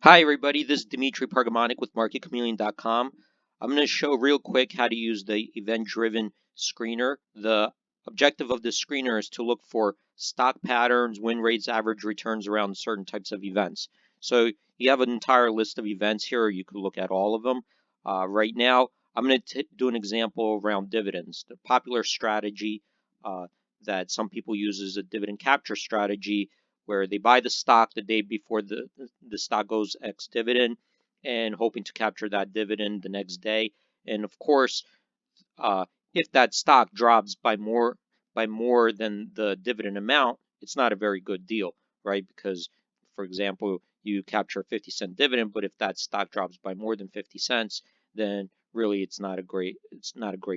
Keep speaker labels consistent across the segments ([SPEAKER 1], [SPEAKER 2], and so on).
[SPEAKER 1] Hi everybody, this is Dimitri Pargamonic with MarketChameleon.com. I'm going to show real quick how to use the event-driven screener. The objective of this screener is to look for stock patterns, win rates, average returns around certain types of events. So you have an entire list of events here, you could look at all of them. Right now, I'm going to do an example around dividends. The popular strategy that some people use is a dividend capture strategy, where they buy the stock the day before the stock goes ex-dividend and hoping to capture that dividend the next day. And of course, if that stock drops by more than the dividend amount, it's not a very good deal, right? Because, for example, you capture a 50-cent dividend, but if that stock drops by more than 50 cents, then really it's not a great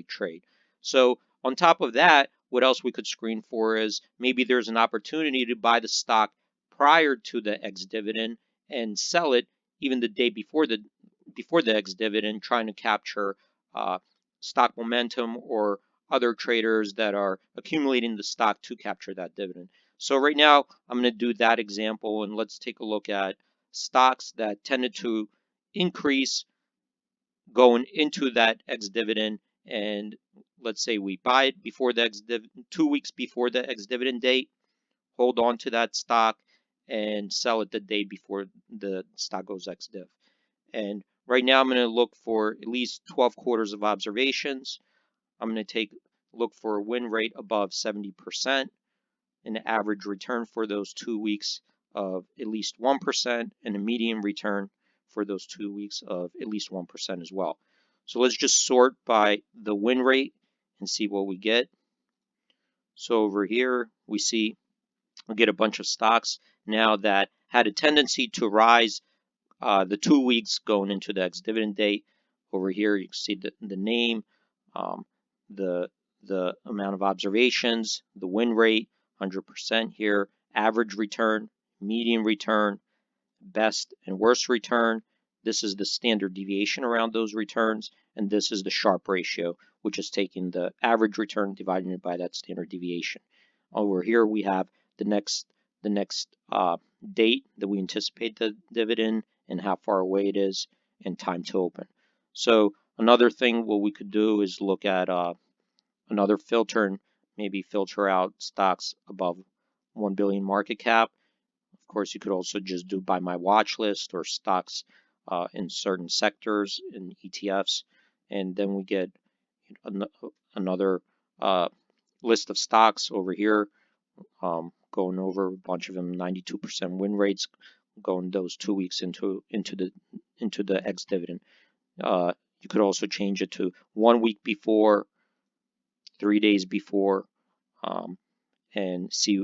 [SPEAKER 1] trade. So on top of that, what else we could screen for is maybe there's an opportunity to buy the stock prior to the ex-dividend and sell it even the day before the ex-dividend, trying to capture stock momentum or other traders that are accumulating the stock to capture that dividend. So right now, I'm going to do that example, and let's take a look at stocks that tended to increase going into that ex-dividend. And let's say we buy it before the 2 weeks before the ex-dividend date, hold on to that stock, and sell it the day before the stock goes ex-div. And right now I'm going to look for at least 12 quarters of observations. I'm going to look for a win rate above 70%, an average return for those 2 weeks of at least 1%, and a median return for those 2 weeks of at least 1% as well. So let's just sort by the win rate and see what we get. So over here we get a bunch of stocks now that had a tendency to rise the 2 weeks going into the ex-dividend date. Over here you can see the name, the amount of observations, the win rate, 100% here, average return, median return, best and worst return. This is the standard deviation around those returns, and this is the Sharpe ratio, which is taking the average return dividing it by that standard deviation. Over here we have the next date that we anticipate the dividend and how far away it is and time to open. So another thing what we could do is look at another filter and maybe filter out stocks above 1 billion market cap. Of course, you could also just do by my watch list or stocks in certain sectors in ETFs, and then we get another list of stocks over here, going over a bunch of them, 92% win rates, going those 2 weeks into the ex-dividend. You could also change it to 1 week before, 3 days before, and see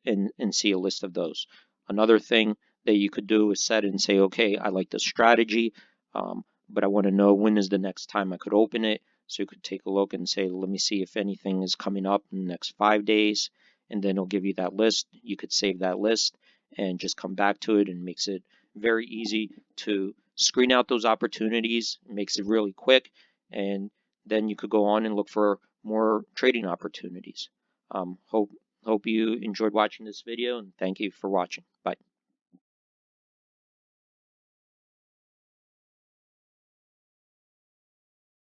[SPEAKER 1] a list of those. Another thing that you could do is set and say, okay, I like the strategy, but I want to know when is the next time I could open it. So you could take a look and say, let me see if anything is coming up in the next 5 days, and then it'll give you that list. You could save that list and just come back to it, and makes it very easy to screen out those opportunities. It makes it really quick, and then you could go on and look for more trading opportunities. Hope you enjoyed watching this video, and thank you for watching. Bye.